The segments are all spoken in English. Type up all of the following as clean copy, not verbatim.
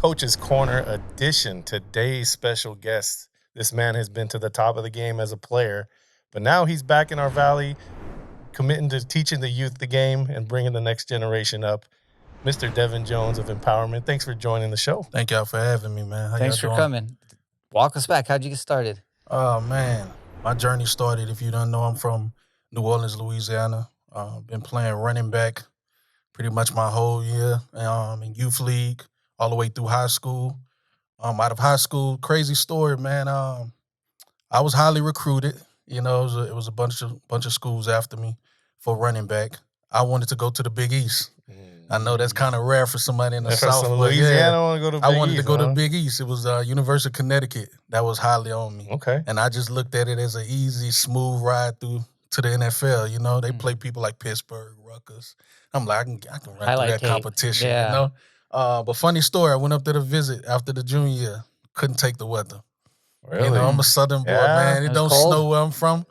Coach's Corner edition. Today's special guest. This man has been to the top of the game as a player, but now he's back in our valley, committing to teaching the youth the game and bringing the next generation up. Mr. Devin Jones of Empowerment. Thanks for joining the show. Thank y'all for having me, man. How Thanks y'all for doing? coming. Walk us back. How'd you get started? Oh, man. My journey started, if you don't know, I'm from New Orleans, Louisiana. Been playing running back pretty much my whole year in youth league, all the way through high school. Out of high school, crazy story, man. I was highly recruited. You know, it was a bunch of schools after me for running back. I wanted to go to the Big East. I know that's kind of rare for somebody in the South, but Louisiana, yeah, want to go to Big I wanted East, to go to Big East. It was University of Connecticut that was highly on me. Okay. And I just looked at it as an easy, smooth ride through to the NFL. You know, they play people like Pittsburgh, Rutgers. I'm like, I can run Highlight through that tape. competition, Yeah. you know? But funny story, I went up there to visit after the junior year. Couldn't take the weather. Really? You know, I'm a Southern boy, man. It don't cold? snow where I'm from.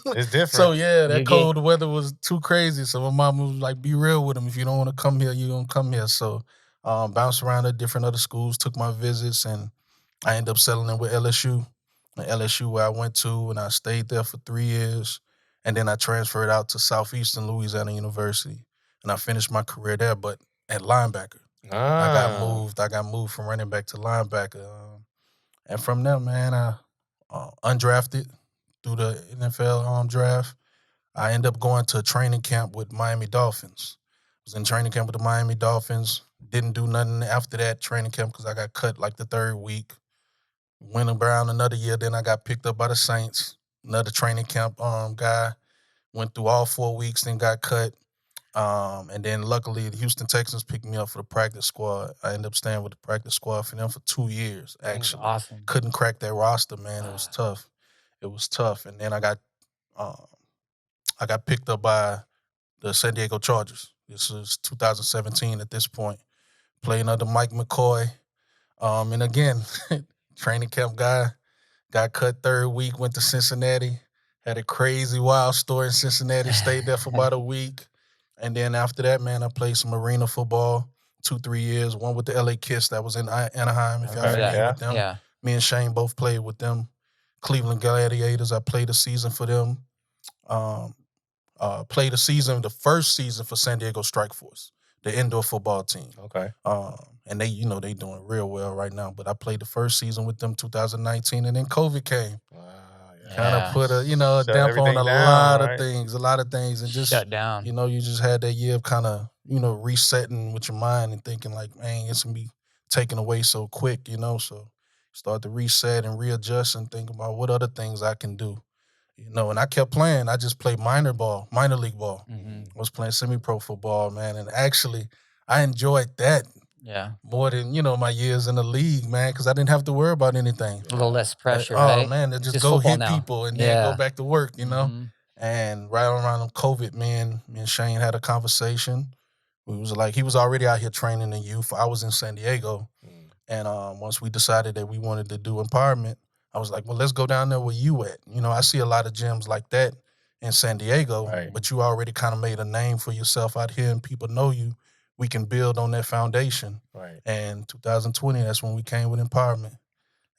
It's different. So, yeah, that You cold weather was too crazy. So my mom was like, be real with them. If you don't want to come here, you don't come here. So bounced around at different other schools, took my visits, and I ended up settling with LSU. LSU where I went to, and I stayed there for 3 years. And then I transferred out to Southeastern Louisiana University. And I finished my career there, but at linebacker. I got moved from running back to linebacker. And from there, man, I undrafted through the NFL draft. I ended up going to a training camp with Miami Dolphins. I was in training camp with the Miami Dolphins. Didn't do nothing after that training camp because I got cut like the third week. Went around another year, then I got picked up by the Saints. Another training camp guy. Went through all 4 weeks, then got cut. And then luckily the Houston Texans picked me up for the practice squad. I ended up staying with the practice squad for them for 2 years, actually. Awesome. Couldn't crack that roster, man. It was tough. It was tough. And then I got picked up by the San Diego Chargers. This is 2017 at this point. Playing under Mike McCoy. And again, training camp guy, got cut third week, went to Cincinnati. Had a crazy, wild story in Cincinnati. Stayed there for about a week. And then after that, man, I played some arena football 2-3 years. One with the LA Kiss that was in Anaheim, if y'all familiar with them. Yeah. Me and Shane both played with them. Cleveland Gladiators, I played a season for them. Played the first season for San Diego Strike Force, the indoor football team. Okay. And they doing real well right now. But I played the first season with them 2019, and then COVID came. Kind of put a damper on a lot of things, and just shut down. You just had that year of kind of resetting with your mind and thinking like, man, it's gonna be taken away so quick, So start to reset and readjust and think about what other things I can do, And I kept playing. I just played minor league ball. Mm-hmm. I was playing semi-pro football, man, and actually I enjoyed that. Yeah. More than, my years in the league, man, because I didn't have to worry about anything. A little less pressure, right? right? Oh, man, just go hit now. people and then go back to work, Mm-hmm. And right around COVID, me and Shane had a conversation. We was like, he was already out here training in youth. I was in San Diego. And once we decided that we wanted to do empowerment, I was like, well, let's go down there where you at. I see a lot of gyms like that in San Diego, Right. but you already kind of made a name for yourself out here and people know you. We can build on that foundation. Right. And 2020, that's when we came with empowerment.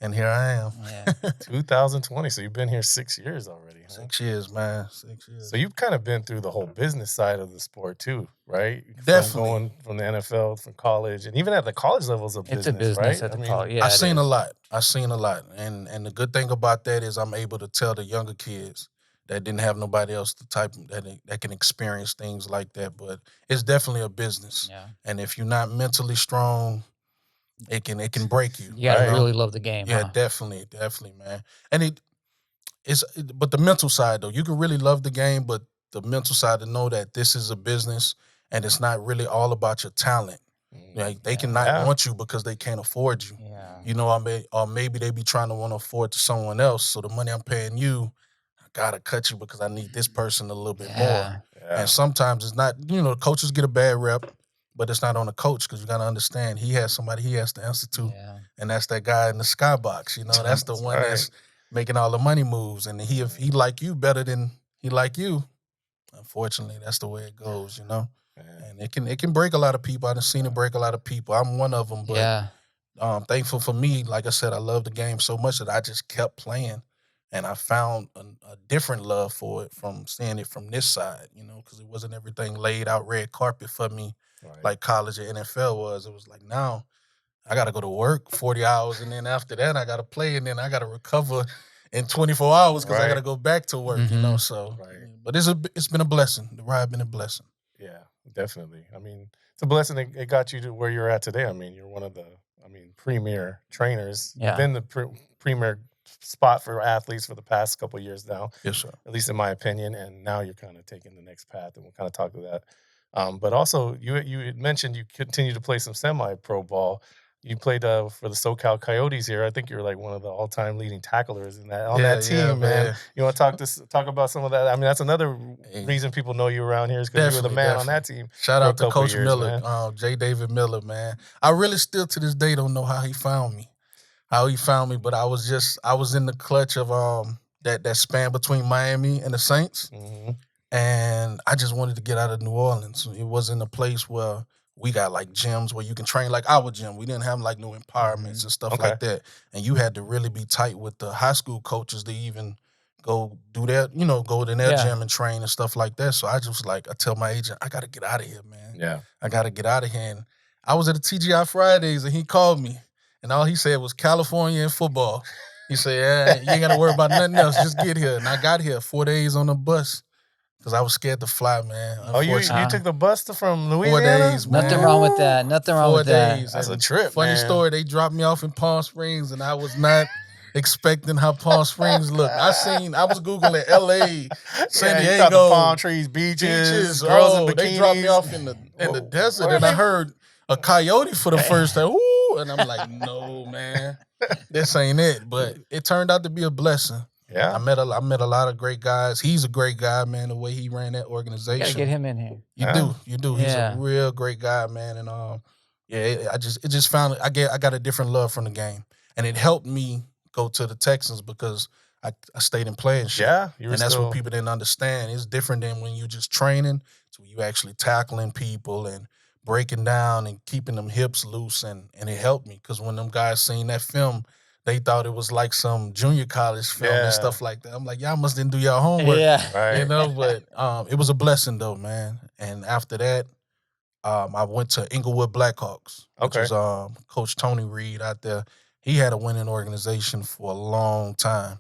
And here I am. Yeah. 2020. So you've been here 6 years already. Huh? 6 years, man. 6 years. So you've kind of been through the whole business side of the sport too, right? Definitely. From going from the NFL, from college, and even at the college levels of business, It's a business right? at the college. Yeah, I've seen a lot. And the good thing about that is I'm able to tell the younger kids that didn't have nobody else that can experience things like that. But it's definitely a business. Yeah. And if you're not mentally strong, it can break you. You gotta right? really love the game. Yeah, huh? definitely, man. And but the mental side though, you can really love the game, but the mental side to know that this is a business and it's not really all about your talent. Like they cannot want you because they can't afford you. Yeah. Or maybe they be trying to want to afford to someone else. So the money I'm paying you, I gotta cut you because I need this person a little bit more. Yeah. And sometimes it's not. Coaches get a bad rep, but it's not on the coach because you gotta understand he has somebody he has to answer to, Yeah. and that's that guy in the skybox. That's the one right. that's making all the money moves, and if he like you better than he like you, unfortunately, that's the way it goes. And it can break a lot of people. I've seen it break a lot of people. I'm one of them, but Yeah. Thankful for me, like I said, I love the game so much that I just kept playing, and I found a different love for it from seeing it from this side, because it wasn't everything laid out red carpet for me Right. like college or NFL was. It was like now I got to go to work 40 hours, and then after that I got to play, and then I got to recover in 24 hours because I got to Right. go back to work. Mhm. So, Right. but it's been a blessing. The ride been a blessing. Yeah, definitely. I mean, it's a blessing it got you to where you're at today. I mean, you're one of the, premier trainers. You've Yeah. been the premier spot for athletes for the past couple of years now, Yes, sir. at least in my opinion. And now you're kind of taking the next path, and we'll kind of talk to that. But also, you had mentioned you continue to play some semi-pro ball. You played for the SoCal Coyotes here. I think you're like one of the all-time leading tacklers in that on Yeah, that team, man. man. You want to talk about some of that? I mean, that's another Hey. reason people know you around here is because you were the man on that team. Shout for a out to couple Coach years, Miller, man. J. David Miller, man. I really still to this day don't know how he found me. But I was in the clutch of that span between Miami and the Saints, Mhm. and I just wanted to get out of New Orleans. It wasn't a place where we got like gyms where you can train like our gym. We didn't have like no empowerments and stuff Okay. like that. And you had to really be tight with the high school coaches to even go do that, go to their Yeah. gym and train and stuff like that. So I just I tell my agent, I gotta get out of here, man. Yeah. I gotta get out of here. And I was at the TGI Fridays and he called me. And all he said was California and football. He said, you ain't got to worry about nothing else. Just get here. And I got here 4 days on the bus because I was scared to fly, man. Oh, you Unfortunately. took the bus from 4 Louisiana? days, man. Nothing wrong with that. Nothing wrong 4 with that. days. That's a And trip, funny man. story, they dropped me off in Palm Springs and I was not expecting how Palm Springs looked. I was Googling L.A., San You thought the Diego. palm trees, beaches, girls in Oh, bikinis. they dropped me off in the desert and I heard a coyote for the first time. Woo! And I'm like, no, man. This ain't it. But it turned out to be a blessing. Yeah. I met a lot of great guys. He's a great guy, man, the way he ran that You organization. gotta get him in here. You do. He's Yeah. a real great guy, man. And I just found I got a different love from the game. And it helped me go to the Texans because I stayed in playing shit. Yeah. You were And that's still, what people didn't understand. It's different than when you just training to you actually tackling people and breaking down and keeping them hips loose. And it helped me because when them guys seen that film, they thought it was like some junior college film Yeah. and stuff like that. I'm like, y'all must didn't do y'all homework. Yeah. right. But it was a blessing though, man. And after that, I went to Inglewood Blackhawks, which Okay. was Coach Tony Reed out there. He had a winning organization for a long time,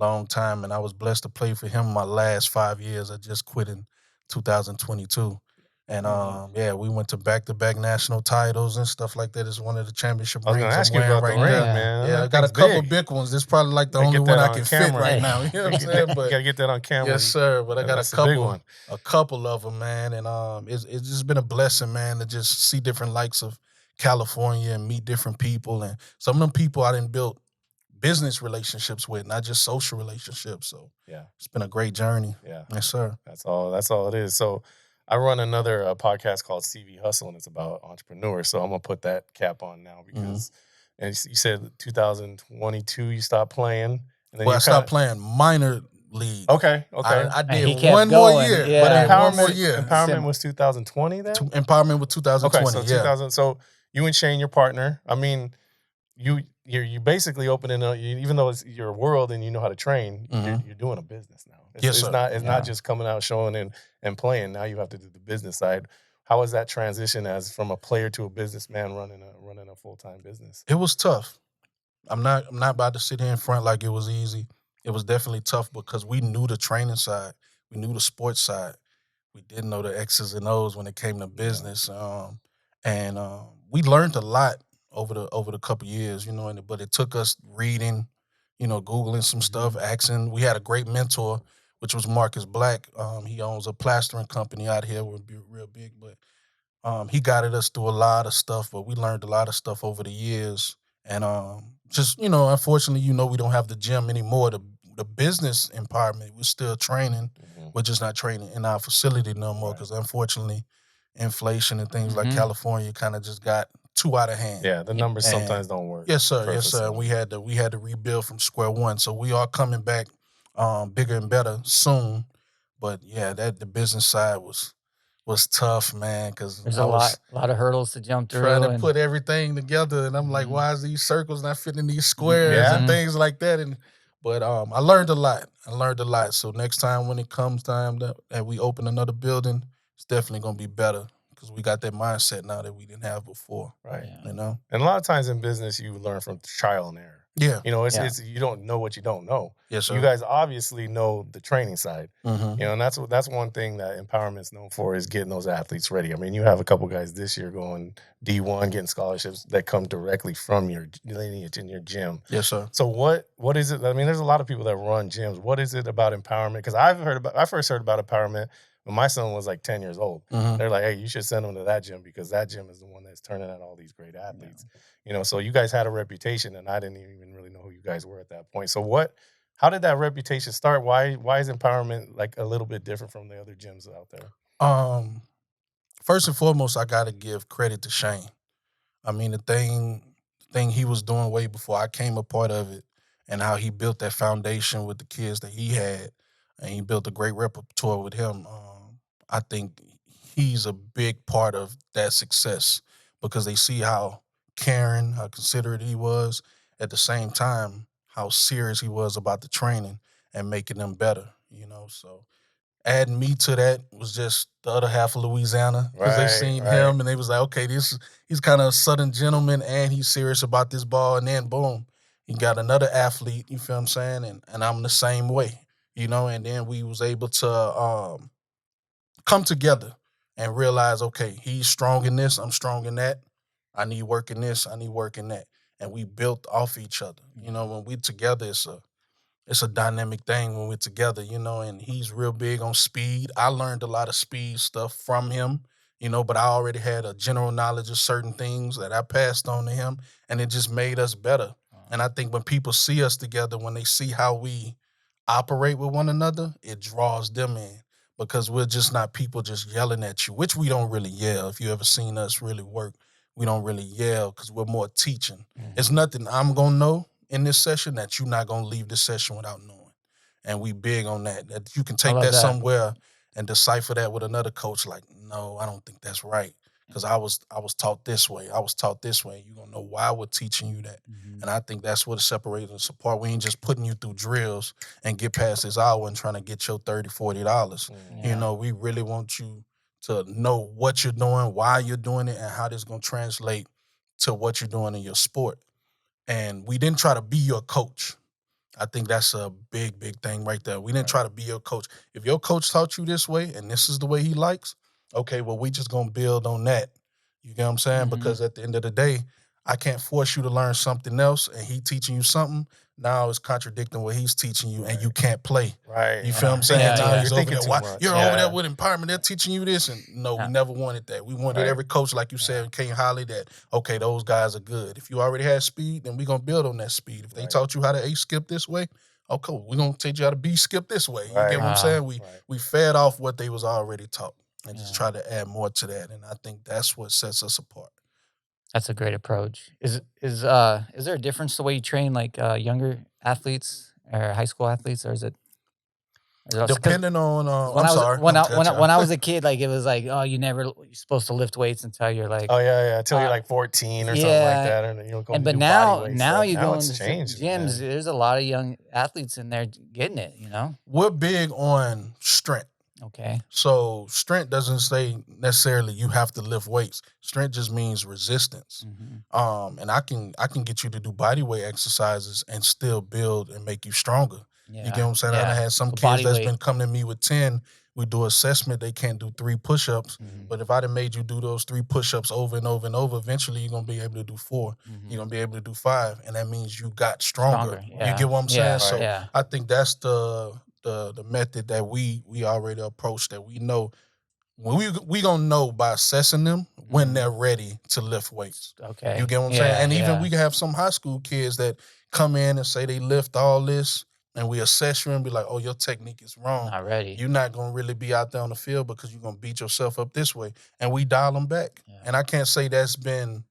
and I was blessed to play for him my last 5 years. I just quit in 2022. And we went to back-to-back national titles and stuff like that. It's one of the championship I was rings going to I'm ask you wearing about right the ring, now. man. Yeah, I That got a thing's couple big. big ones. This is probably like the Gotta only get one that I on can fit camera. right now. You know what I'm saying? You But got to get that on camera. yes, sir. But I got That's a big one. a couple of them, man, and it's just been a blessing, man, to just see different likes of California and meet different people, and some of them people I didn't build business relationships with, not just social relationships. So Yeah. it's been a great journey. Yeah. Yes, sir. That's all it is. So I run another podcast called CV Hustle, and it's about entrepreneurs. So I'm gonna put that cap on now because, and you said 2022 you stopped playing, and then Well, you I stopped playing minor league. Okay. I And he did kept one more going, year, yeah. but I had one more Empowerment. year. Empowerment was 2020 then. Empowerment with 2020. Okay, so 2000. So you and Shane, your partner. I mean, you basically opening up. Even though it's your world and you know how to train, you're doing a business now. Yes, it's sir. not Yeah. just coming out showing and playing. Now you have to do the business side. How was that transition as from a player to a businessman running a full-time business? It was tough. I'm not about to sit here in front like it was easy. It was definitely tough because we knew the training side, we knew the sports side. We didn't know the X's and O's when it came to business. And we learned a lot over the couple years, but it took us reading, Googling some stuff, asking. We had a great mentor, which was Marcus Black. He owns a plastering company out here. We're real big, but he guided us through a lot of stuff, but we learned a lot of stuff over the years. And just, unfortunately, we don't have the gym anymore. The business empowerment, we're still training. We're just not training in our facility no more because unfortunately, inflation and things like California kind of just got too out of hand. Yeah, the numbers sometimes don't work. Yes, sir. per Yes, sir. facility. We had to rebuild from square one. So we are coming back bigger and better soon. But yeah, the business side was was tough, man, because There's I a was lot of hurdles to jump trying through, to and put everything together, and I'm like, Mhm. why is these circles not fitting these squares Yeah. and things like that? But I learned a lot. So next time when it comes time that we open another building, it's definitely gonna be better because we got that mindset now that we didn't have before. Right. Yeah. You know? And a lot of times in business, you learn from trial and error. Yeah. You know, Yeah. it's you don't know what you don't know. Yes, You sir. guys obviously know the training side. Mm-hmm. You know, and that's one thing that Empowerment's known for is getting those athletes ready. I mean, you have a couple guys this year going D1, getting scholarships that come directly from your lineage in your gym. Yes, sir. So what is it? I mean, there's a lot of people that run gyms. What is it about empowerment? Because I first heard about empowerment when my son was like 10 years old. Mm-hmm. They're like, hey, you should send him to that gym because that gym is the one that's turning out all these great athletes. You know, so you guys had a reputation, and I didn't even really know who you guys were at that point. So how did that reputation start? Why is empowerment like a little bit different from the other gyms out there? First and foremost, I gotta give credit to Shane. I mean, the thing he was doing way before I came a part of it, and how he built that foundation with the kids that he had, and he built a great repertoire with him. I think he's a big part of that success because they see how caring, how considerate he was, at the same time how serious he was about the training and making them better. So adding me to that was just the other half of Louisiana because they seen Right. him and they was like, okay, he's kind of a Southern gentleman and he's serious about this ball. And then boom, he got another athlete. You feel what I'm saying? And I'm the same way, And then we was able to come together and realize, okay, he's strong in this, I'm strong in that. I need work in this, I need work in that, and we built off each other. When we together, it's a dynamic thing when we're together, and he's real big on speed. I learned a lot of speed stuff from him, but I already had a general knowledge of certain things that I passed on to him, and it just made us better. And I think when people see us together, when they see how we operate with one another, it draws them in because we're just not people just yelling at you, which we don't really yell. If you ever seen us really work, we don't really yell because we're more teaching. It's nothing I'm going to know in this session that you're not going to leave this session without knowing. And we big on that you can I take love that that. somewhere and decipher that with another coach like, no, I don't think that's right. Because I was taught this way. I was taught this way. You're going to know why we're teaching you that. And I think that's what separates us apart. We ain't just putting you through drills and get past this hour and trying to get your $30, $40. Yeah. We really want you to know what you're doing, why you're doing it, and how this is going to translate to what you're doing in your sport. And we didn't try to be your coach. I think that's a big, big thing right there. We didn't try to be your coach. If your coach taught you this way and this is the way he likes, okay, well, we just going to build on that. You get what I'm saying? Because at the end of the day, I can't force you to learn something else and he teaching you something. Now it's contradicting what he's teaching you and you can't play. Right. You feel what I'm saying? Yeah, Now yeah. he's You're over thinking there. too Why, much. you're Yeah. over there with empowerment. They're teaching you this. And no, Yeah. we never wanted that. We wanted Right. every coach, like you said, Kane Holly, that, okay, those guys are good. If you already had speed, then we're going to build on that speed. If they Right. taught you how to A skip this way, oh, cool. We're going to teach you how to B skip this way. You Right. get what I'm saying? We Right. we fed off what they was already taught and just Yeah. try to add more to that. And I think that's what sets us apart. That's a great approach. Is there a difference the way you train like younger athletes or high school athletes, or is it? Depending on, When I'm I was sorry. when I'm I when I, cut when I you was a kid, like it was like, oh, you're supposed to lift weights until you're like, Oh yeah. Until you're Uh, like 14 or something like yeah. that, and you're going And to but do now body weight now stuff. you Now go it's into certain changed, gyms. man. There's a lot of young athletes in there getting it. We're big on strength. Okay. So strength doesn't say necessarily you have to lift weights. Strength just means resistance. And I can get you to do body weight exercises and still build and make you stronger. Yeah. You get what I'm saying? I Yeah. done had some But kids body that's weight. been coming to me with 10. We do assessment, they can't do 3 push-ups. But if I'd have made you do those 3 push-ups over and over and over, eventually you're gonna be able to do 4. You're gonna be able to do 5. And that means you got stronger. Yeah. You get what I'm saying? Yeah. So Yeah. I think that's the method that we already approach, that we know when we gonna know by assessing them when they're ready to lift weights. Okay. You get what I'm Yeah, saying? And even yeah. we can have some high school kids that come in and say they lift all this, and we assess you and be like, oh, your technique is wrong. Not ready. You're not gonna really be out there on the field because you're gonna beat yourself up this way. And we dial them back. Yeah. And I can't say it's been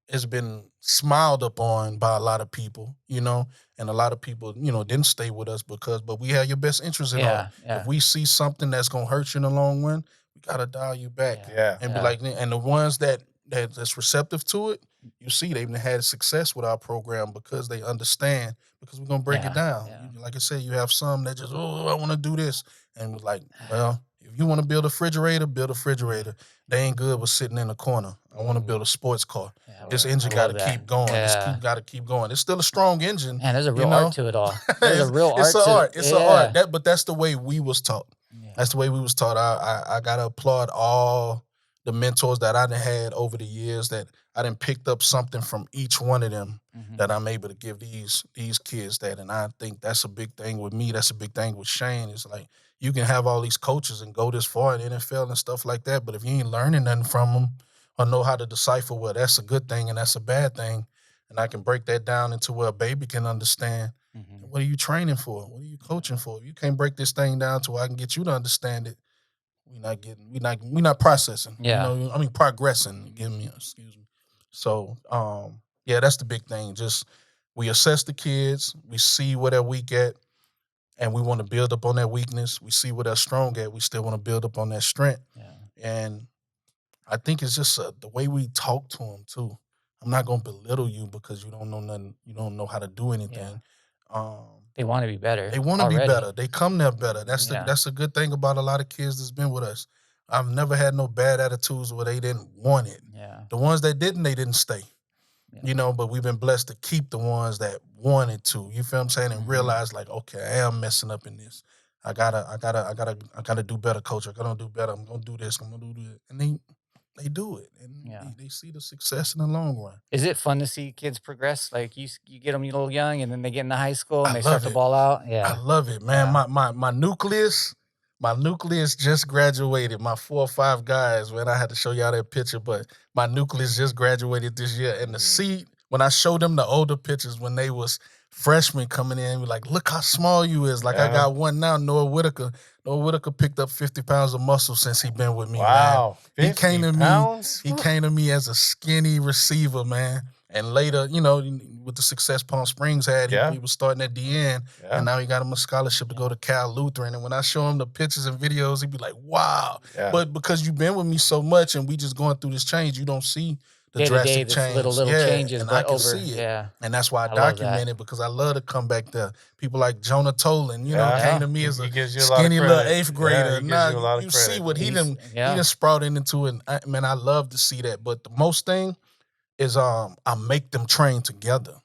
it's been smiled upon by a lot of people, and a lot of people, didn't stay with us but we have your best interest in heart. Yeah, If yeah, we see something that's gonna hurt you in the long run, we gotta dial you back yeah, Yeah. and be yeah, like, and the ones that's receptive to it, you see they've had success with our program because they understand because we're gonna break it yeah, down. yeah, Like I said, you have some that just, oh, I want to do this, and was like, well, if you want to build a refrigerator, build a refrigerator. They ain't good with sitting in the corner. I want to build a sports car. yeah. This I engine got love to that. keep going. Yeah, Got to keep going. It's still a strong engine, man, there's a you real art know. to it all. There's a it's real it's art an to art. it. It's an art. Yeah, But that's the way we was taught. yeah, That's the way we was taught. I gotta applaud all the mentors that I done had over the years that I done picked up something from each one of them that hmm I'm able to give these kids that. And I think that's a big thing with me. That's a big thing with Shane. It's like you can have all these coaches and go this far in the NFL and stuff like that, but if you ain't learning nothing from them or know how to decipher, well, that's a good thing and that's a bad thing, and I can break that down into where a baby can understand. hmm What are you training for? What are you coaching for? If you can't break this thing down to where I can get you to understand it, we're not processing. yeah, I mean progressing. Excuse me. So yeah, that's the big thing. Just we assess the kids, we see where they're weak at, and we want to build up on that weakness. We see where they're strong at. We still want to build up on that strength. yeah, And I think it's just the way we talk to them too. I'm not gonna belittle you because you don't know nothing. You don't know how to do yeah. anything. Um, They want to be better they want to be already. better. They come there better. Yeah, That's a good thing about a lot of kids that's been with us. I've never had no bad attitudes where they didn't want it. yeah, The ones that didn't, they didn't stay. yeah. But we've been blessed to keep the ones that wanted to. You feel what I'm saying? And hmm realize like, okay, I am messing up in this. I gotta do better, coach. I gotta do better. I'm gonna do this. I'm gonna do that. And they do it, and Yeah. they see the success in the long run. Is it fun to see kids progress? Like you get them a little young, and then they get into high school I and they start love to it. ball out. I Yeah, love it, man. yeah, My nucleus just graduated. My 4 or 5 guys, man. I had to show y'all that picture, but my nucleus just graduated this year. And to see when I showed them the older pictures when they was freshmen coming in, be like, look how small you is. Like I Yeah. got one now, Noah Whitaker. Noah Whitaker picked up 50 pounds of muscle since he been with me, man. Wow. He 50 came to me. pounds? He came to me as a skinny receiver, man. And later, with the success Palm Springs had, Yeah. he was starting at the end, Yeah. and now he got him a scholarship to go to Cal Lutheran. And when I show him the pictures and videos, he'd be like, "Wow!" Yeah. But because you've been with me so much, and we just going through this change, you don't see the day to day, drastic this little change. little Yeah, changes, and I but can over. see it, Yeah, and that's why I I love that. document it because I love to come back there. People like Jonah Tolan, Yeah. came to me as He a gives you a lot of skinny little credit. 8th Yeah, grader. he gives Now you a lot of you see credit. what he He's done. He yeah, done sprouted into, and man, I love to see that. But the most thing is I make them train together.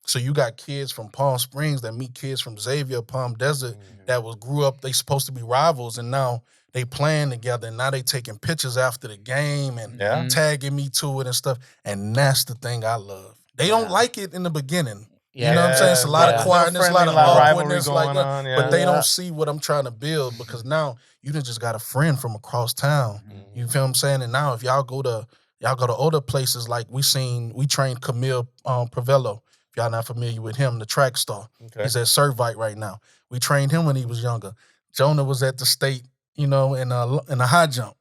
So you got kids from Palm Springs that meet kids from Xavier, Palm Desert that grew up. They supposed to be rivals, and now they playing together. And now they taking pictures after the game and Yeah. Mhm. tagging me to it and stuff. And that's the thing I love. They don't Yeah. like it in the beginning. Yeah, You know what I'm saying? It's a lot yeah. of quietness, a lot of rivalry awkwardness, like going on. Yeah. but they Yeah. don't see what I'm trying to build because now you done just got a friend from across town. Mhm. You feel what I'm saying? And now if y'all go to other places like we trained Camille Pravello. If y'all not familiar with him, the track star. Okay. He's at Servite right now. We trained him when he was younger. Jonah was at the state, in a high jump.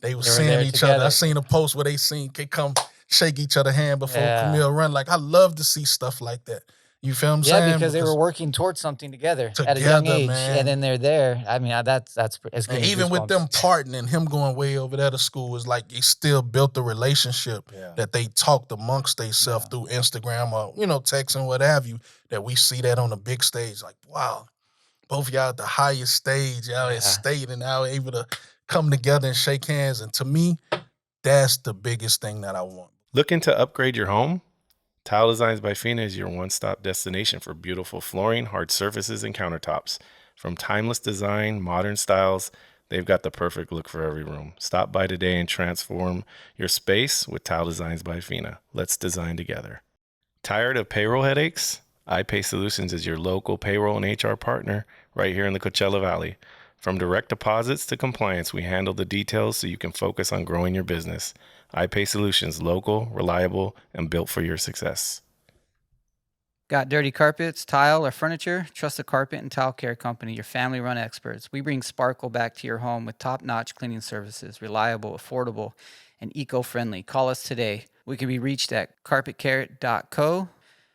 They were They were seeing there each other. I together. seen a post where they come shake each other hand before Yeah. Camille run. Like I love to see stuff like that. You feel what I'm saying? Yeah, because they were working towards something together at a young Together, age, man. and then they're there. I mean, that's it's And giving me even with goosebumps. them parting and him going way over there to school, is like they still built the relationship Yeah. that they talked amongst themselves Yeah. through Instagram or text and what have you. That we see that on the big stage, like wow, both y'all at the highest stage, y'all Yeah. at state, and now able to come together and shake hands. And to me, that's the biggest thing that I want. Looking to upgrade your home? Tile Designs by Fina is your one-stop destination for beautiful flooring, hard surfaces, and countertops. From timeless design, modern styles, they've got the perfect look for every room. Stop by today and transform your space with Tile Designs by Fina. Let's design together. Tired of payroll headaches? iPay Solutions is your local payroll and HR partner right here in the Coachella Valley. From direct deposits to compliance, we handle the details so you can focus on growing your business. iPay Solutions, local, reliable, and built for your success. Got dirty carpets, tile, or furniture? Trust the Carpet and Tile Care Company, your family-run experts. We bring sparkle back to your home with top-notch cleaning services, reliable, affordable, and eco-friendly. Call us today. We can be reached at carpetcarrot.co.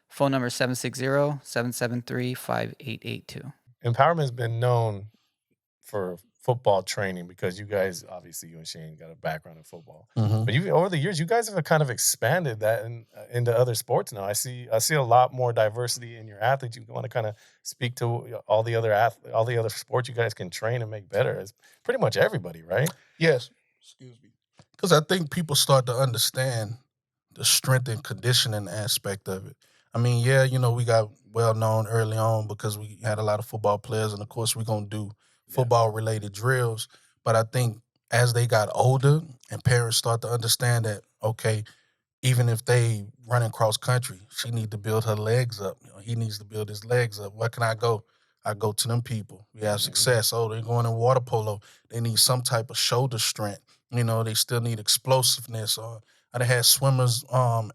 Phone number 760-773-5882. Empowerment has been known for football training because you guys, obviously, you and Shane got a background in football. Mhm. But over the years, you guys have kind of expanded that into other sports now. I see a lot more diversity in your athletes. You want to kind of speak to all the other sports you guys can train and make better. It's pretty much everybody, right? Yes. Excuse me. Because I think people start to understand the strength and conditioning aspect of it. I mean, yeah, we got well known early on because we had a lot of football players, and of course, we're gonna do football related drills. But I think as they got older and parents start to understand that, okay, even if they running cross country, she need to build her legs up. He needs to build his legs up. Where can I go? I go to them people. We have success. Oh, they're going in water polo. They need some type of shoulder strength. They still need explosiveness. Or I done had swimmers,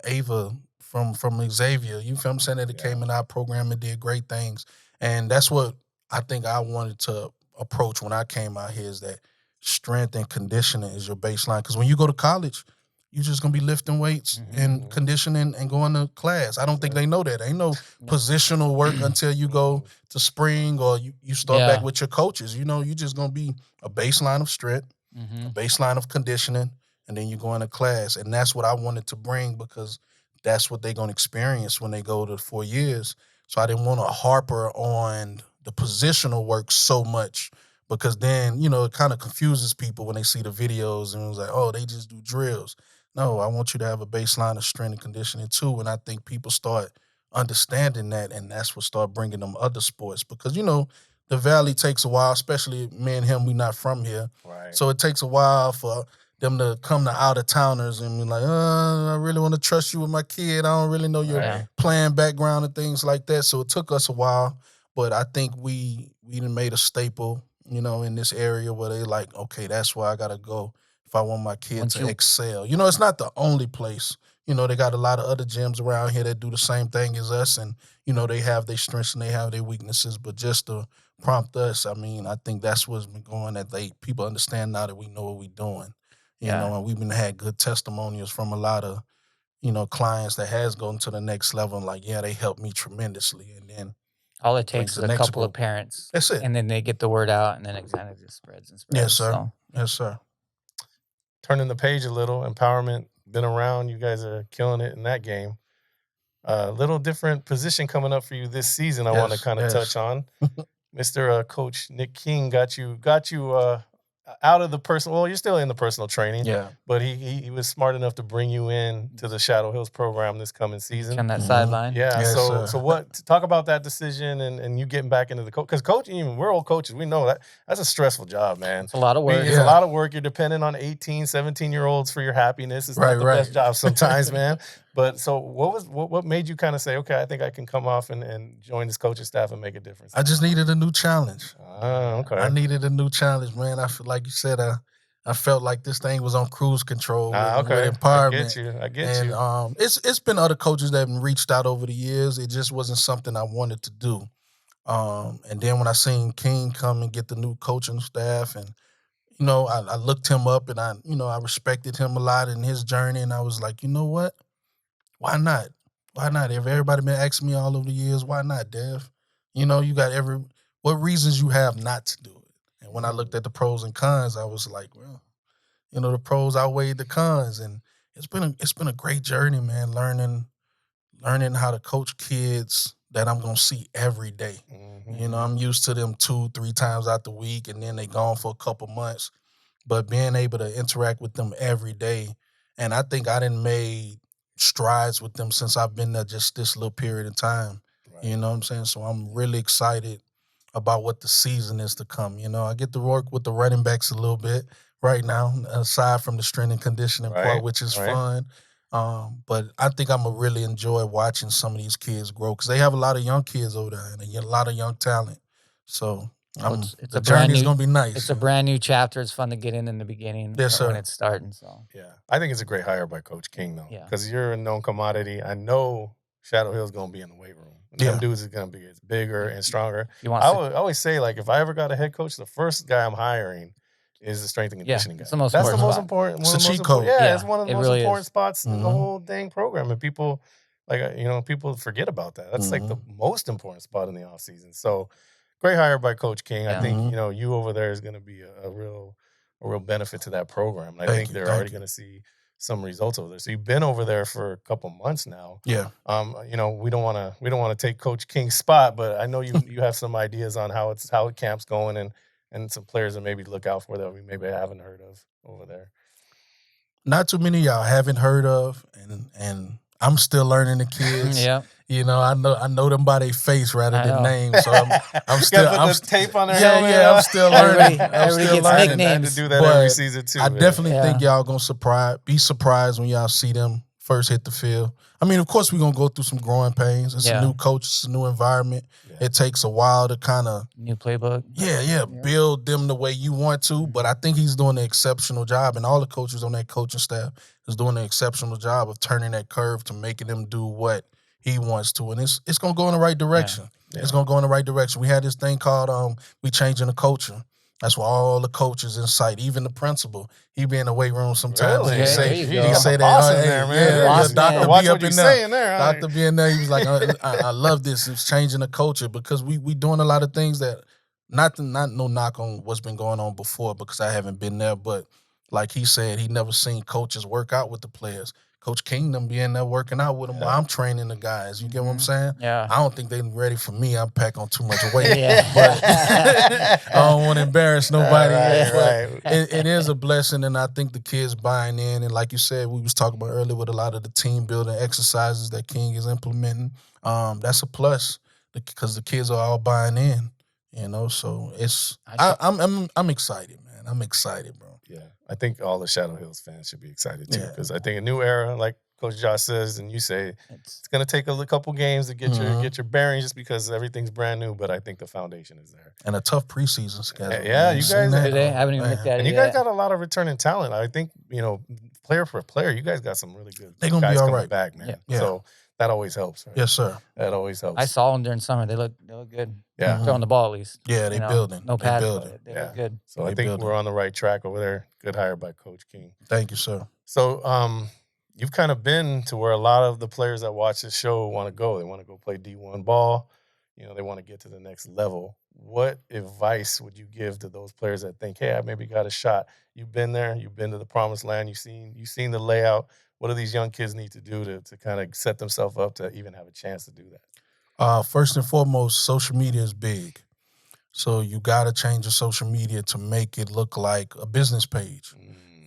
Ava from Xavier. You feel what I'm saying? That came in our program and did great things. And that's what I think I wanted to approach when I came out here, is that strength and conditioning is your baseline. Because when you go to college, you're just gonna be lifting weights and conditioning and going to class. I don't think they know that. Ain't no positional work until you go to spring or you start back with your coaches. You're just gonna be a baseline of strength, a baseline of conditioning, and then you go into class. And that's what I wanted to bring, because that's what they're gonna experience when they go to 4 years. So I didn't want to harper on the positional work so much, because then, it kind of confuses people when they see the videos and it was like, oh, they just do drills. No, I want you to have a baseline of strength and conditioning too. And I think people start understanding that, and that's what start bringing them other sports. Because, the Valley takes a while, especially me and him, we not from here. Right. So it takes a while for them to come to out-of-towners and be like, I really want to trust you with my kid. I don't really know your playing background and things like that. So it took us a while, but I think we done made a staple, in this area where they like, okay, that's where I got to go if I want my kid to excel. It's not the only place. They got a lot of other gyms around here that do the same thing as us, and, they have their strengths and they have their weaknesses, but just to prompt us, I mean, I think that's what's been going, that people understand now that we know what we're doing, and we've been had good testimonials from a lot of, clients that has gone to the next level, and like, yeah, they helped me tremendously. And then all it takes is a couple of parents. That's it. And then they get the word out, and then it kind of just spreads and spreads. Yes, sir. So. Yes, sir. Turning the page a little, Empowerment, been around. You guys are killing it in that game. A little different position coming up for you this season. I want to kind of touch on. Mr. Coach Nick King got you out of the personal. Well, you're still in the personal training. Yeah. But he was smart enough to bring you in to the Shadow Hills program this coming season. On that sideline. Yeah. Yes, so what? Talk about that decision and you getting back into the coach, because coaching, even we're old coaches, we know that's a stressful job, man. It's a lot of work. It's a lot of work. You're dependent on 18, 17-year-olds for your happiness. It's not the best job sometimes, man. But so what made you kind of say, okay, I think I can come off and join this coaching staff and make a difference? I just needed a new challenge. Okay. I needed a new challenge, man. I feel like you said, I felt like this thing was on cruise control with empowerment. I get you. It's been other coaches that have reached out over the years. It just wasn't something I wanted to do. And then when I seen King come and get the new coaching staff, and I looked him up, and I respected him a lot in his journey, and I was like, you know what? Why not? Why not? If everybody been asking me all over the years, why not, Dev? You got what reasons you have not to do it. And when I looked at the pros and cons, I was like, well, the pros outweighed the cons, and it's been a great journey, man. Learning how to coach kids that I'm gonna see every day. I'm used to them 2-3 times out the week, and then they gone for a couple months. But being able to interact with them every day, and I think I done made strides with them since I've been there just this little period of time. Right. You know what I'm saying? So I'm really excited about what the season is to come. I get to work with the running backs a little bit right now, aside from the strength and conditioning part, which is fun. But I think I'm going to really enjoy watching some of these kids grow, because they have a lot of young kids over there and a lot of young talent. So the journey's going to be nice. It's a brand new chapter. It's fun to get in the beginning when it's starting. So yeah, I think it's a great hire by Coach King, though, because you're a known commodity. I know Shadow Hill's going to be in the weight room. Them dudes is going to be bigger and stronger. I always say, like, if I ever got a head coach, the first guy I'm hiring is the strength and Yeah, conditioning guy. it's the most That's the important most spot. important. It's One a of the most cheat important. code. Yeah, Yeah, it's one of the it most really important is. spots in the Mhm. whole dang program, and people people forget about that. That's like the most important spot in the offseason. So great hire by Coach King. I Yeah. think Mhm. you over there is going to be a real benefit to that program. And I Thank think you, they're thank already you. going to see some results over there. So you've been over there for a couple months now. Yeah. We don't want to take Coach King's spot, but I know you have some ideas on how camp's going and some players that maybe look out for that we maybe haven't heard of over there. Not too many of y'all haven't heard of, and I'm still learning the kids. Yeah. You know, I know them by their face rather I than know. names. So I'm still Gotta put the tape on their yeah, helmet. yeah. I'm still learning. Everybody I'm still gets I learning. had to nicknames. do that every But season too. I man. definitely think Yeah. y'all gonna be surprised when y'all see them first hit the field. I mean, of course, we're gonna go through some growing pains. It's a Yeah. new coach, it's a new environment. Yeah. It takes a while to kind of New playbook. build them the way you want to. But I think he's doing an exceptional job, and all the coaches on that coaching staff is doing an exceptional job of turning that curve to making them do what he wants to, and it's gonna go in the right direction. Yeah. It's gonna go in the right direction. We had this thing called we changing the culture. That's why all the coaches in sight, even the principal, he be in the weight room sometimes. Really? He Okay, say, there you Jeez, go. he got say my that, boss in hey, there, man. yeah, Boss Dr. man. Watch B what up you're in there. saying there. Dr. B in there, he was like, I love this. It's changing the culture because we doing a lot of things that not no knock on what's been going on before because I haven't been there, but like he said, he never seen coaches work out with the players. Coach Kingdom be in there working out with them while I'm training the guys. You get what I'm saying? Yeah. I don't think they're ready for me. I'm packing on too much weight. Yeah. But I don't want to embarrass nobody. Right. It is a blessing, and I think the kids buying in. And like you said, we was talking about earlier with a lot of the team building exercises that King is implementing. That's a plus because the kids are all buying in. You know, so I'm excited, man. I'm excited, bro. Yeah, I think all the Shadow Hills fans should be excited too Yeah. because I think a new era, like Coach Josh says, and you say, it's going to take a couple games to get your bearings, just because everything's brand new. But I think the foundation is there. And a tough preseason schedule. Yeah, you seen guys- that? Do they? I haven't even Man. looked at it And you yet. guys got a lot of returning talent. I think player for player, you guys got some really good They gonna be guys all coming right. back, man. Yeah. So that always helps. Right? Yes, sir. That always helps. I saw them during summer. They look good. Yeah. Throwing the ball at least. Yeah, they building. No They pass, building. but they look good. So I They think building. we're on the right track over there. Good hire by Coach King. Thank you, sir. So you've kind of been to where a lot of the players that watch this show want to go. They want to go play D1 ball. They want to get to the next level. What advice would you give to those players that think, hey, I maybe got a shot? You've been there. You've been to the promised land. You've seen the layout. What do these young kids need to do to kind of set themselves up to even have a chance to do that? First and foremost, social media is big. So you got to change your social media to make it look like a business page.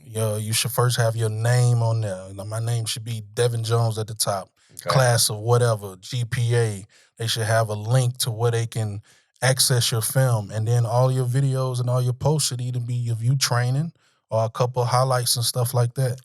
You should first have your name on there. My name should be Devin Jones at the top. Okay. Class of whatever, GPA. They should have a link to where they can access your film. And then all your videos and all your posts should either be of you training or a couple of highlights and stuff like that.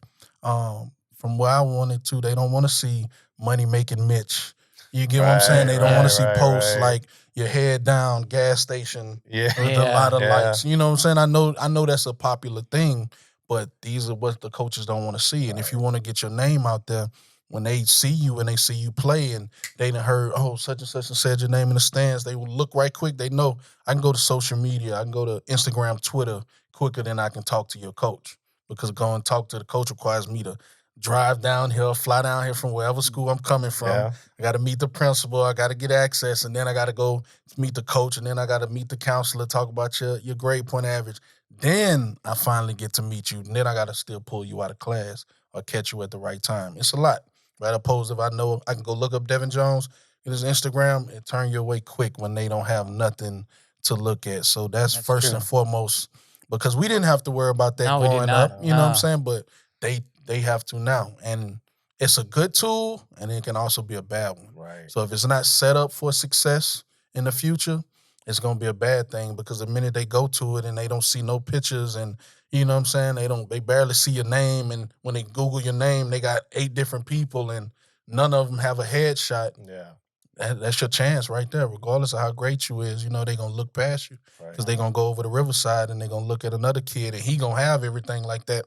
From where I wanted to, they don't want to see money making Mitch. You get what I'm saying? They don't want to see posts like your head down, gas station with a lot of lights. You know what I'm saying? I know that's a popular thing, but these are what the coaches don't want to see. And if you want to get your name out there, when they see you and they see you play and they done heard, such and such and said your name in the stands, they will look right quick. They know I can go to social media. I can go to Instagram, Twitter quicker than I can talk to your coach, because going to talk to the coach requires me to drive down here, fly down here from wherever school I'm coming from. Yeah. I got to meet the principal. I got to get access, and then I got to go meet the coach, and then I got to meet the counselor, talk about your grade point average. Then I finally get to meet you, and then I got to still pull you out of class or catch you at the right time. It's a lot. Right? Opposed if I know I can go look up Devin Jones in his Instagram and turn your way quick when they don't have nothing to look at. So that's first true. and foremost, because we didn't have to worry about that No, we did growing not. up. You know what I'm saying? But they have to now. And it's a good tool, and it can also be a bad one. Right. So if it's not set up for success in the future, it's going to be a bad thing, because the minute they go to it and they don't see no pictures, and you know what I'm saying, they barely see your name, and when they Google your name, they got 8 different people and none of them have a headshot. Yeah. That's your chance right there. Regardless of how great you is, they're going to look past you, because they're going to go over the riverside and they're going to look at another kid and he going to have everything like that.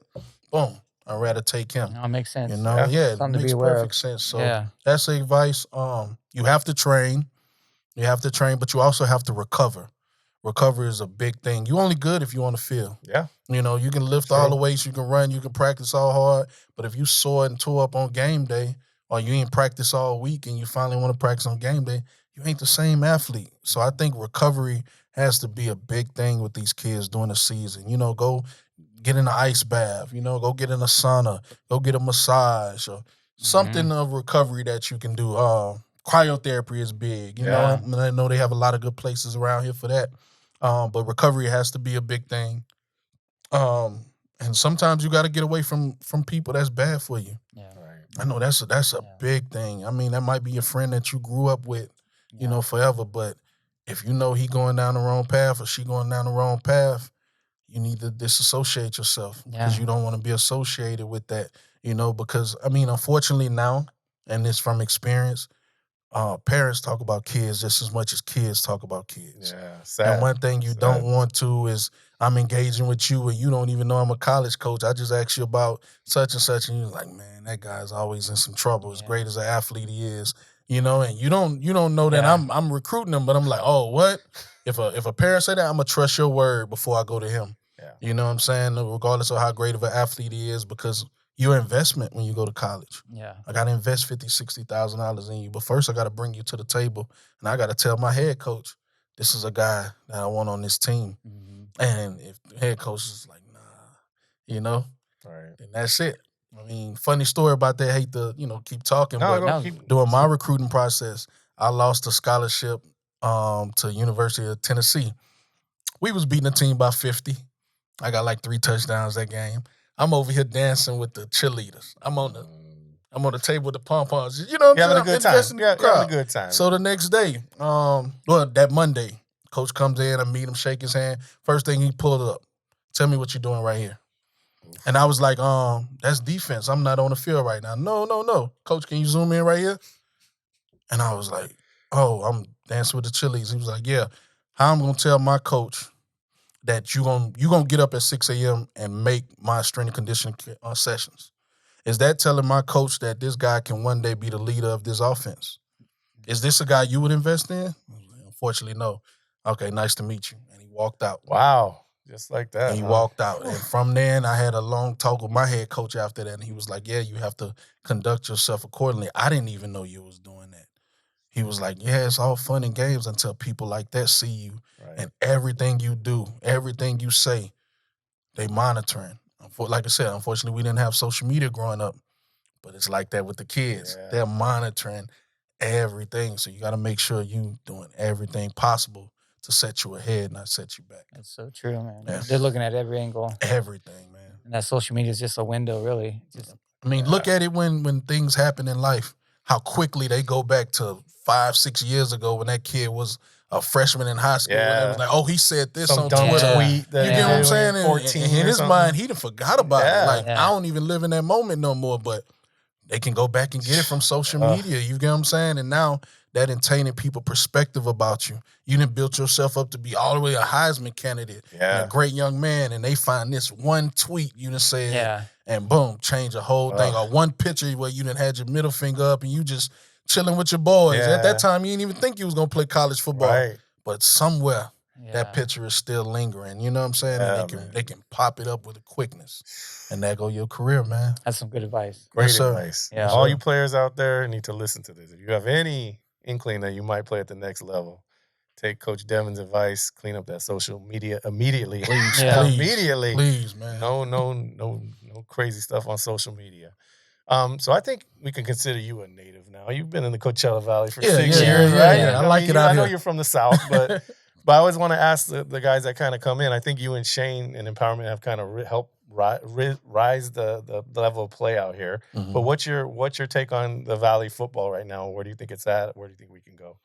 Boom. I'd rather take him. No, it makes sense. Yeah, it Something to makes be aware perfect of. sense. So Yeah. that's the advice. You have to train. You have to train, but you also have to recover. recovery is a big thing. You only good if you on the field. Yeah. You know, you can lift all the weights, you can run, you can practice all hard, but if you sore and tore up on game day, or you ain't practice all week and you finally want to practice on game day, you ain't the same athlete. So I think recovery has to be a big thing with these kids during the season. You know, go get in an ice bath, you know, go get in a sauna, go get a massage, or something of recovery that you can do. Cryotherapy is big. You know, I know they have a lot of good places around here for that. But recovery has to be a big thing. And sometimes you got to get away from people that's bad for you. Yeah. Right. I know that's a big thing. I mean, that might be a friend that you grew up with, you know, forever. But if you know he going down the wrong path or she going down the wrong path, you need to disassociate yourself because you don't want to be associated with that, you know, because, I mean, unfortunately now, and it's from experience, parents talk about kids just as much as kids talk about kids. Yeah, sad. And one thing you don't want to is I'm engaging with you and you don't even know I'm a college coach. I just asked you about such and such, and you're like, man, that guy's always in some trouble. As great as an athlete he is, you know, and you don't know that I'm recruiting him, but I'm like, oh, what? If a parent say that, I'm gonna trust your word before I go to him. Yeah. You know what I'm saying? Regardless of how great of an athlete he is, because your investment when you go to college. Yeah. I got to invest $50,000, $60,000 in you. But first, I got to bring you to the table. And I got to tell my head coach, this is a guy that I want on this team. And if the head coach is like, nah, you know, then that's it. I mean, funny story about that. I hate to, you know, keep talking. But during my recruiting process, I lost a scholarship to University of Tennessee. We was beating the team by 50. I got like 3 touchdowns that game. I'm over here dancing with the cheerleaders. I'm on the table with the pom-poms. You know what I'm saying? Having a good time. Yeah, having a good time. So the next day, that Monday, coach comes in, I meet him, shake his hand. First thing he pulled up, tell me what you're doing right here. And I was like, that's defense. I'm not on the field right now. No. Coach, can you zoom in right here? And I was like, oh, I'm dancing with the cheerleaders. He was like, yeah. How I'm going to tell my coach that you gonna get up at 6 a.m. and make my strength and conditioning sessions? Is that telling my coach that this guy can one day be the leader of this offense? Is this a guy you would invest in? Unfortunately, no. Okay, nice to meet you. And he walked out. Wow. Just like that. And he walked out. And from then, I had a long talk with my head coach after that. And he was like, yeah, you have to conduct yourself accordingly. I didn't even know you was doing that. He was like, yeah, it's all fun and games until people like that see you. And everything you do, everything you say, they monitoring. Like I said, unfortunately, we didn't have social media growing up, but it's like that with the kids. Yeah. They're monitoring everything. So you got to make sure you doing everything possible to set you ahead, not set you back. That's so true, man. Yeah. They're looking at every angle. Everything, man. And that social media is just a window, really. Look at it when things happen in life, how quickly they go back to 5-6 years ago when that kid was a freshman in high school. And it was like, oh, he said this on Twitter. You get what I'm saying? And in his mind, he done forgot about it. Like, I don't even live in that moment no more, but they can go back and get it from social media. You get what I'm saying? And now that tainted people's perspective about you. You done built yourself up to be all the way a Heisman candidate and a great young man, and they find this one tweet you done said, and boom, change the whole thing. Or one picture where you done had your middle finger up and you just chilling with your boys. At that time, you didn't even think you was going to play college football. But somewhere, that picture is still lingering. You know what I'm saying? And they can pop it up with a quickness. And there go your career, man. That's some good advice. Great advice. Yeah. All you players out there need to listen to this. If you have any inkling that you might play at the next level, take Coach Devin's advice, clean up that social media immediately. Please, immediately. Please, man. No crazy stuff on social media. So I think we can consider you a native now. You've been in the Coachella Valley for 6 years, right? Yeah. I like it out here. I know you're from the South, but I always want to ask the guys that kind of come in. I think you and Shane and Empowerment have kind of helped rise the level of play out here. Mm-hmm. But what's your take on the Valley football right now? Where do you think it's at? Where do you think we can go?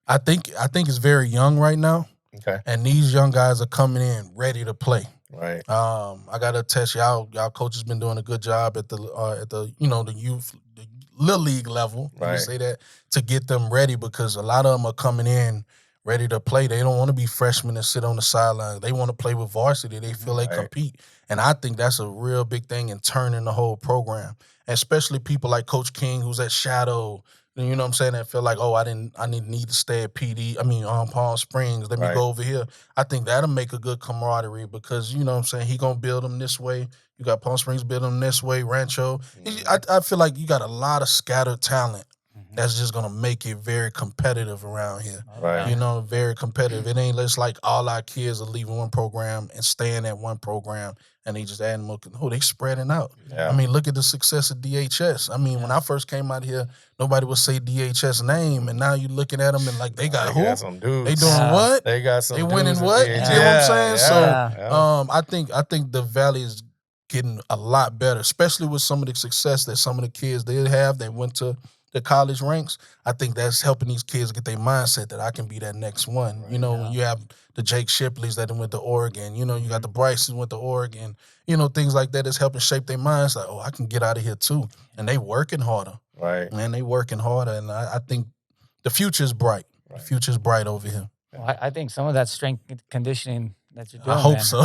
I think it's very young right now. Okay. And these young guys are coming in ready to play. Right. I gotta test y'all coach has been doing a good job at the the youth, the little league level. Right. You say that to get them ready, because a lot of them are coming in ready to play. They don't want to be freshmen and sit on the sidelines. They want to play with varsity. They feel they compete. And I think that's a real big thing in turning the whole program. And especially people like Coach King, who's at Shadow, you know what I'm saying, that feel like, oh, I need to stay at Palm Springs. Let me Right. go over here. I think that'll make a good camaraderie because, you know what I'm saying, he gonna build them this way. You got Palm Springs building them this way, Rancho. I feel like you got a lot of scattered talent that's just gonna make it very competitive around here. Right. You know, very competitive. It ain't just like all our kids are leaving one program and staying at one program and they just adding more. Oh, they spreading out. Yeah. I mean, look at the success of DHS. I mean, when I first came out here, nobody would say DHS name, and now you looking at them and like they got They who? got some dudes. They doing what? They got some They dudes winning at what? DHS. You know what I'm saying? So, yeah. I think the Valley is getting a lot better, especially with some of the success that some of the kids they have that went to the college ranks. I think that's helping these kids get their mindset that I can be that next one. Right. You know, when you have the Jake Shipleys that went to Oregon, you know, you got the Bryces went to Oregon, you know, things like that is helping shape their minds. Like, oh, I can get out of here too. And they working harder. Right. Man, they working harder. And I think the future is bright. Right. The future is bright over here. Well, I think some of that strength conditioning that you're doing, I hope man, so.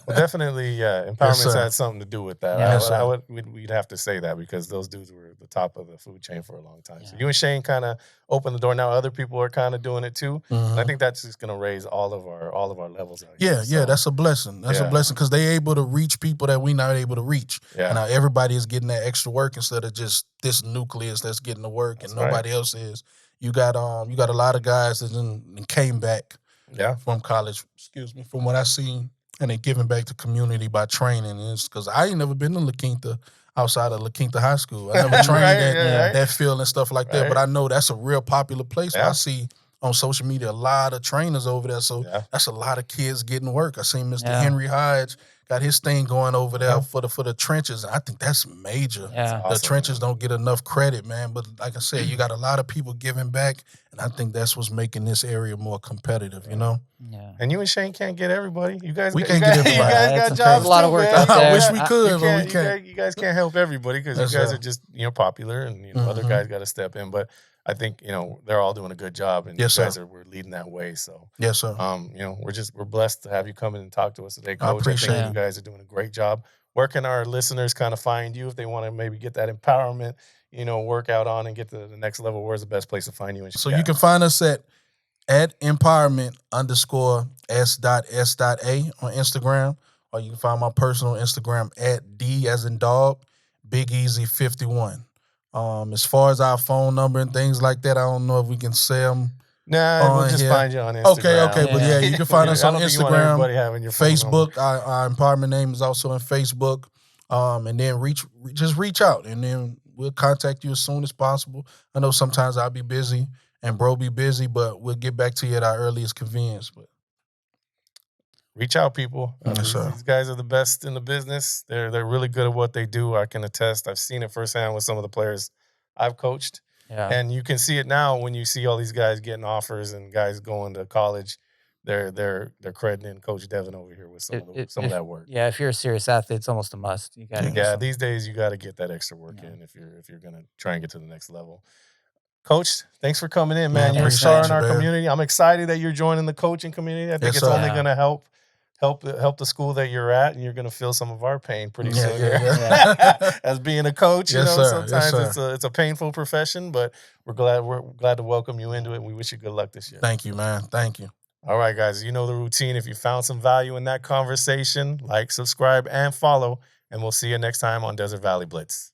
Well, definitely, empowerment's had something to do with that. Yeah. We'd have to say that because those dudes were at the top of the food chain for a long time. So Yeah. you and Shane kind of opened the door. Now other people are kind of doing it too. And I think that's just going to raise all of our levels out here. Yeah, that's a blessing. That's a blessing because they able to reach people that we not able to reach. Yeah. And now everybody is getting that extra work instead of just this nucleus that's getting the work That's and nobody else is. You got a lot of guys that then came back from college, from what I seen, and they giving back to community by training. And it's because I ain't never been to La Quinta outside of La Quinta High School. I never trained that field and stuff like that, but I know that's a real popular place. I see on social media a lot of trainers over there, so that's a lot of kids getting work. I seen Mr. Henry Hodge got his thing going over there for the trenches. I think that's major. Yeah. Awesome, the trenches man. don't get enough credit, man. But like I said, you got a lot of people giving back, and I think that's what's making this area more competitive. You know. Yeah. And you and Shane can't get everybody. You guys, We can't get everybody. You guys Yeah, got it's jobs a lot too, of work man. out there. I wish we could, You but we can't. You guys can't help everybody because you guys are just popular, and other guys got to step in. But I think they're all doing a good job, and you guys we're leading that way. So yes, sir. We're blessed to have you come in and talk to us today, Coach. I appreciate think you guys are doing a great job. Where can our listeners kind of find you if they want to maybe get that empowerment, workout on and get to the next level? Where's the best place to find you? So you can find us at empowerment_s.s.a on Instagram, or you can find my personal Instagram at D as in dog, Big Easy 51. As far as our phone number and things like that, I don't know if we can say them. Nah, we'll just find you on Instagram. Okay, but yeah, you can find us on Instagram, having your phone Facebook. number. Our empowerment name is also on Facebook. And then just reach out, and then we'll contact you as soon as possible. I know sometimes I'll be busy and bro be busy, but we'll get back to you at our earliest convenience. But reach out, people. Yes, sir. These guys are the best in the business. They're really good at what they do. I can attest. I've seen it firsthand with some of the players I've coached. Yeah. And you can see it now when you see all these guys getting offers and guys going to college. They're crediting Coach Devin over here with some of that work. Yeah, if you're a serious athlete, it's almost a must. You got to. Yeah, these days you got to get that extra work in if you're gonna try and get to the next level. Coach, thanks for coming in, man. You're a star in our community. I'm excited that you're joining the coaching community. I think it's only gonna help the school that you're at, and you're gonna feel some of our pain pretty soon. As being a coach, sometimes it's a painful profession, but we're glad to welcome you into it. And we wish you good luck this year. Thank you, man. Thank you. All right, guys, you know the routine. If you found some value in that conversation, like, subscribe, and follow, and we'll see you next time on Desert Valley Blitz.